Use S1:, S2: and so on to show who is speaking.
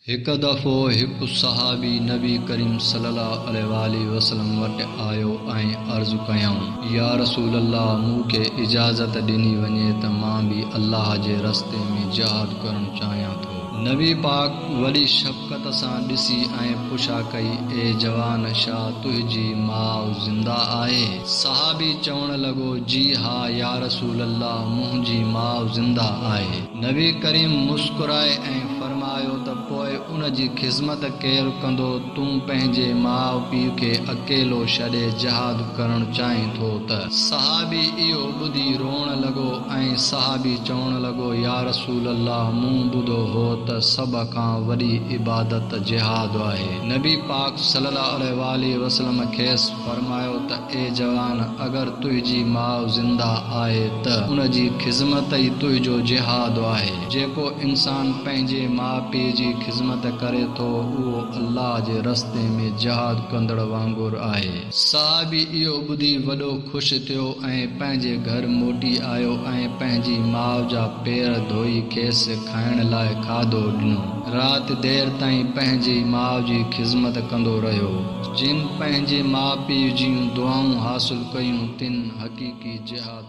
S1: हिक दफ़ो हिकु सहाबी नबी करीम सल्लल्लाहु अलैहि वसल्लम वटि आयो ऐं अर्ज़ु कयऊं, या रसूल अल्लाह, मूंखे इजाज़त ॾिनी वञे त मां बि अल्लाह जे रस्ते में जिहाद करणु चाहियां थो। नबी पाक वॾी शफ़क़त सां ॾिसी ऐं पुछा कई, ए जवान, छा तुंहिंजी माउ ज़िंदा आहे? सहाबी चवण लॻो, जी हा या रसूल अल्लाह, मुंहिंजी माउ ज़िंदा आहे। नबी करीम मुस्कुराए ऐं फरमायो त पोइ उन जी ख़िज़मत केरु कंदो? तूं पंहिंजे माउ पीउ खे अकेलो छॾे जिहाद करणु चाहीं थो त? सहाबी इहो ॿुधी रोअण लॻो ऐं सहाबी चवण लॻो, या रसूल अल्लाह, मूं ॿुधो हो त सभ खां वॾी इबादत जिहाद आहे। नबी पाक सल्लल्लाहु अलैहि वसल्लम खेसि फरमायो त ए जवान, अगरि तुंहिंजी माउ ज़िंदा आहे त उन जी ख़िज़मत ई तुंहिंजो जिहाद आहे। जेको इंसान पंहिंजे माउ पीउ जी ख़िज़मत करे थो, उहो अल्लाह जे रस्ते में जिहाद कंदड़ वांगुरु आहे। सहाबी इहो ॿुधी वॾो ख़ुशि थियो ऐं पंहिंजे घर मोटी आयो ऐं पंहिंजी माउ जा पेर धोई खेसि खाइण लाइ खाधो ॾिनो। राति देर ताईं पंहिंजी माउ जी ख़िज़मत कंदो रहियो। जिन पंहिंजे माउ पीउ जूं दुआऊं हासिल कयूं, तिन हक़ीक़ी जिहाद